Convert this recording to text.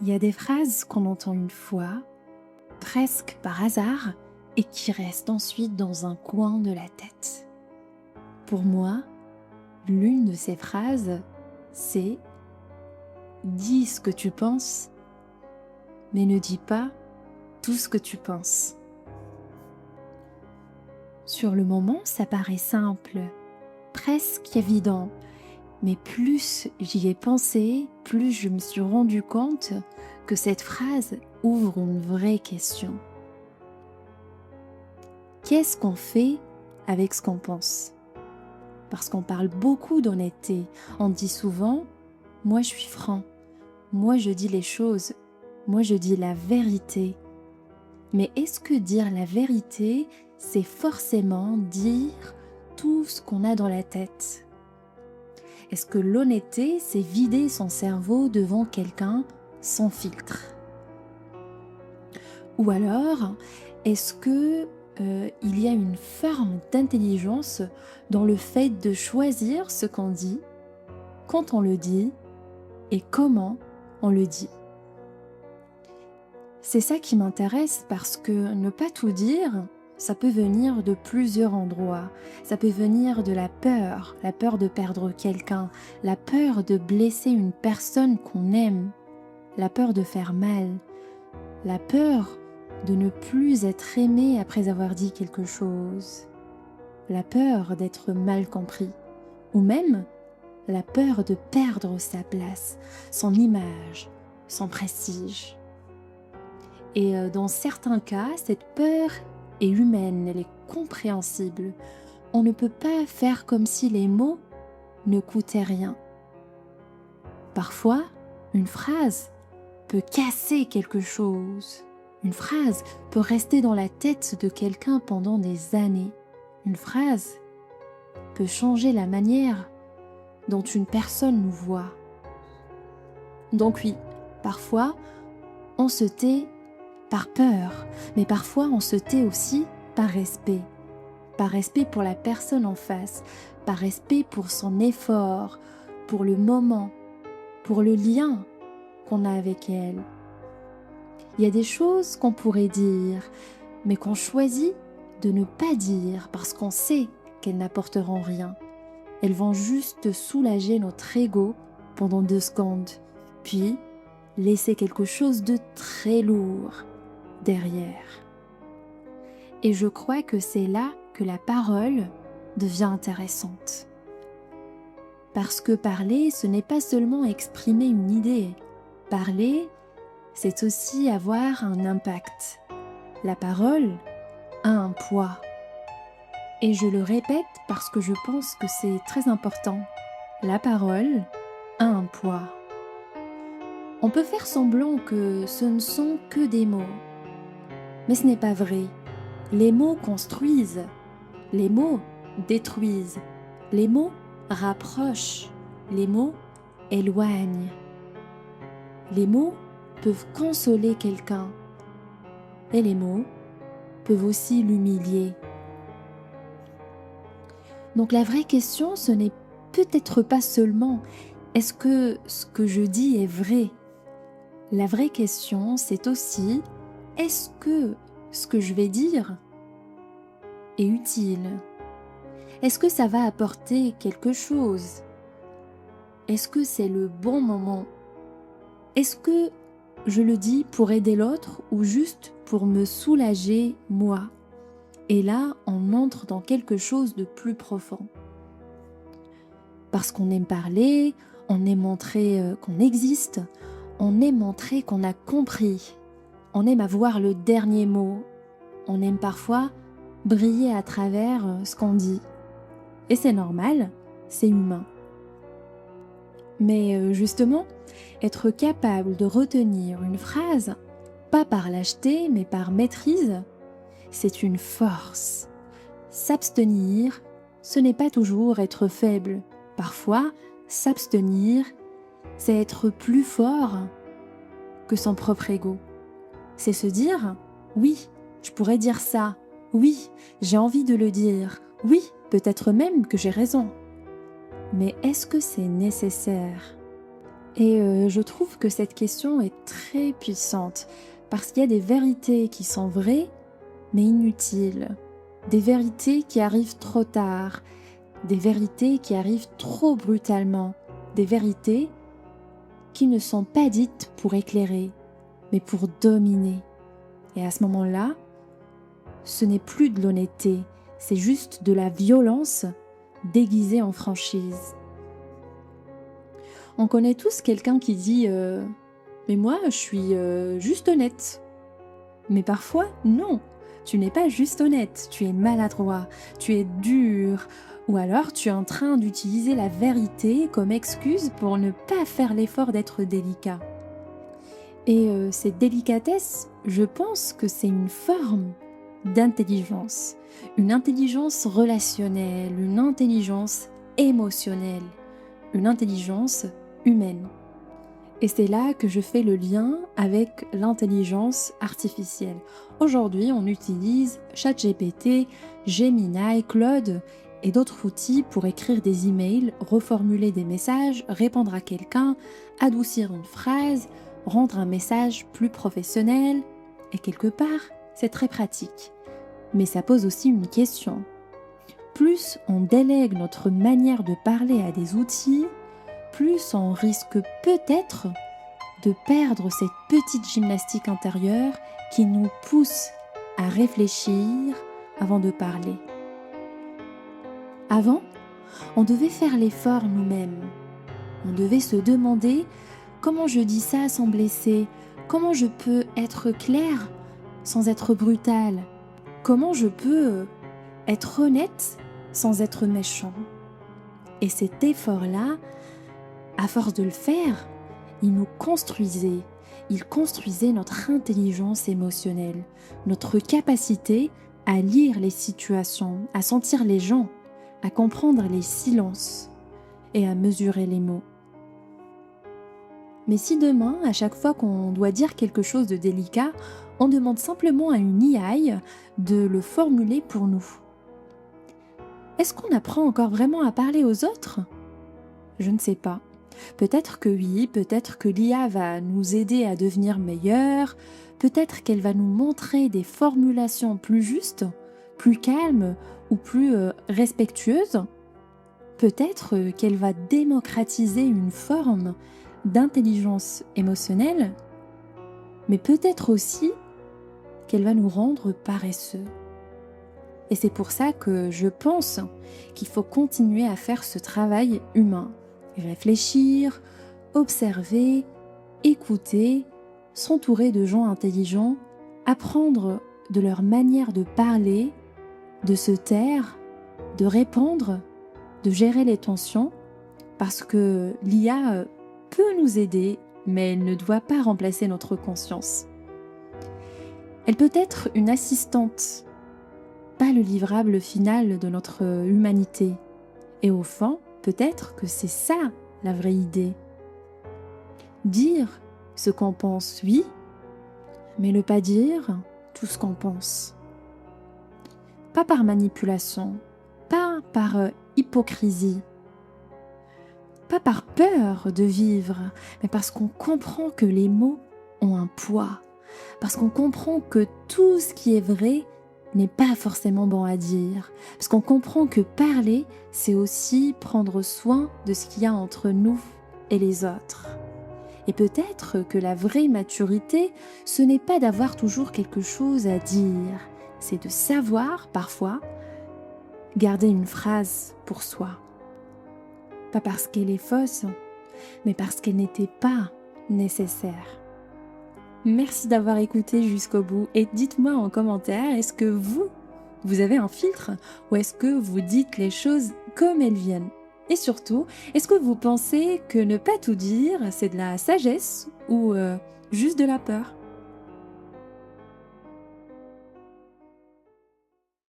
Il y a des phrases qu'on entend une fois, presque par hasard, et qui restent ensuite dans un coin de la tête. Pour moi, l'une de ces phrases, c'est « Dis ce que tu penses, mais ne dis pas tout ce que tu penses ». Sur le moment, ça paraît simple, presque évident, mais plus j'y ai pensé, plus je me suis rendu compte que cette phrase ouvre une vraie question. Qu'est-ce qu'on fait avec ce qu'on pense ? Parce qu'on parle beaucoup d'honnêteté. On dit souvent « moi je suis franc, moi je dis les choses, moi je dis la vérité ». Mais est-ce que dire la vérité, c'est forcément dire tout ce qu'on a dans la tête ? Est-ce que l'honnêteté, c'est vider son cerveau devant quelqu'un sans filtre ? Ou alors, est-ce que il y a une forme d'intelligence dans le fait de choisir ce qu'on dit, quand on le dit et comment on le dit ? C'est ça qui m'intéresse parce que ne pas tout dire, ça peut venir de plusieurs endroits. Ça peut venir de la peur de perdre quelqu'un, la peur de blesser une personne qu'on aime, la peur de faire mal, la peur de ne plus être aimé après avoir dit quelque chose, la peur d'être mal compris, ou même la peur de perdre sa place, son image, son prestige. Et dans certains cas, cette peur est humaine, elle est compréhensible. On ne peut pas faire comme si les mots ne coûtaient rien. Parfois, une phrase peut casser quelque chose. Une phrase peut rester dans la tête de quelqu'un pendant des années. Une phrase peut changer la manière dont une personne nous voit. Donc oui, parfois, on se tait par peur, mais parfois on se tait aussi par respect. Par respect pour la personne en face, par respect pour son effort, pour le moment, pour le lien qu'on a avec elle. Il y a des choses qu'on pourrait dire, mais qu'on choisit de ne pas dire parce qu'on sait qu'elles n'apporteront rien. Elles vont juste soulager notre ego pendant 2 secondes, puis laisser quelque chose de très lourd derrière. Et je crois que c'est là que la parole devient intéressante. Parce que parler, ce n'est pas seulement exprimer une idée. Parler, c'est aussi avoir un impact. La parole a un poids. Et je le répète parce que je pense que c'est très important. La parole a un poids. On peut faire semblant que ce ne sont que des mots. Mais ce n'est pas vrai. Les mots construisent. Les mots détruisent. Les mots rapprochent. Les mots éloignent. Les mots peuvent consoler quelqu'un. Et les mots peuvent aussi l'humilier. Donc la vraie question, ce n'est peut-être pas seulement est-ce que ce que je dis est vrai ? La vraie question, c'est aussi est-ce que ce que je vais dire est utile ? Est-ce que ça va apporter quelque chose ? Est-ce que c'est le bon moment ? Est-ce que je le dis pour aider l'autre ou juste pour me soulager moi ? Et là, on entre dans quelque chose de plus profond. Parce qu'on aime parler, on aime montrer qu'on existe, on aime montrer qu'on a compris, on aime avoir le dernier mot, on aime parfois briller à travers ce qu'on dit. Et c'est normal, c'est humain. Mais justement, être capable de retenir une phrase, pas par lâcheté, mais par maîtrise, c'est une force. S'abstenir, ce n'est pas toujours être faible. Parfois, s'abstenir, c'est être plus fort que son propre ego. C'est se dire « oui, je pourrais dire ça. Oui, j'ai envie de le dire. Oui, peut-être même que j'ai raison. » Mais est-ce que c'est nécessaire ? Et je trouve que cette question est très puissante, parce qu'il y a des vérités qui sont vraies, mais inutiles. Des vérités qui arrivent trop tard, des vérités qui arrivent trop brutalement, des vérités qui ne sont pas dites pour éclairer, mais pour dominer. Et à ce moment-là, ce n'est plus de l'honnêteté, c'est juste de la violence déguisée en franchise. On connaît tous quelqu'un qui dit mais moi, je suis juste honnête. Mais parfois, non, tu n'es pas juste honnête, tu es maladroit, tu es dur, ou alors tu es en train d'utiliser la vérité comme excuse pour ne pas faire l'effort d'être délicat. Et cette délicatesse, je pense que c'est une forme d'intelligence, une intelligence relationnelle, une intelligence émotionnelle, une intelligence humaine. Et c'est là que je fais le lien avec l'intelligence artificielle. Aujourd'hui, on utilise ChatGPT, Gemini, Claude et d'autres outils pour écrire des emails, reformuler des messages, répondre à quelqu'un, adoucir une phrase, rendre un message plus professionnel. Et quelque part, c'est très pratique. Mais ça pose aussi une question. Plus on délègue notre manière de parler à des outils, plus on risque peut-être de perdre cette petite gymnastique intérieure qui nous pousse à réfléchir avant de parler. Avant, on devait faire l'effort nous-mêmes. On devait se demander comment je dis ça sans blesser, comment je peux être claire sans être brutale, comment je peux être honnête sans être méchant. Et cet effort-là, à force de le faire, il nous construisait. Il construisait notre intelligence émotionnelle, notre capacité à lire les situations, à sentir les gens, à comprendre les silences et à mesurer les mots. Mais si demain, à chaque fois qu'on doit dire quelque chose de délicat, on demande simplement à une AI de le formuler pour nous, est-ce qu'on apprend encore vraiment à parler aux autres ? Je ne sais pas. Peut-être que oui, peut-être que l'IA va nous aider à devenir meilleurs, peut-être qu'elle va nous montrer des formulations plus justes, plus calmes ou plus respectueuses. Peut-être qu'elle va démocratiser une forme d'intelligence émotionnelle, mais peut-être aussi qu'elle va nous rendre paresseux. Et c'est pour ça que je pense qu'il faut continuer à faire ce travail humain. Réfléchir, observer, écouter, s'entourer de gens intelligents, apprendre de leur manière de parler, de se taire, de répondre, de gérer les tensions, parce que l'IA peut nous aider, mais elle ne doit pas remplacer notre conscience. Elle peut être une assistante, pas le livrable final de notre humanité. Et au fond, peut-être que c'est ça la vraie idée. Dire ce qu'on pense, oui, mais ne pas dire tout ce qu'on pense. Pas par manipulation, pas par hypocrisie, pas par peur de vivre, mais parce qu'on comprend que les mots ont un poids, parce qu'on comprend que tout ce qui est vrai n'est pas forcément bon à dire, parce qu'on comprend que parler, c'est aussi prendre soin de ce qu'il y a entre nous et les autres. Et peut-être que la vraie maturité, ce n'est pas d'avoir toujours quelque chose à dire, c'est de savoir, parfois, garder une phrase pour soi. Pas parce qu'elle est fausse, mais parce qu'elle n'était pas nécessaire. Merci d'avoir écouté jusqu'au bout et dites-moi en commentaire, est-ce que vous avez un filtre ou est-ce que vous dites les choses comme elles viennent ? Et surtout, est-ce que vous pensez que ne pas tout dire, c'est de la sagesse ou juste de la peur ?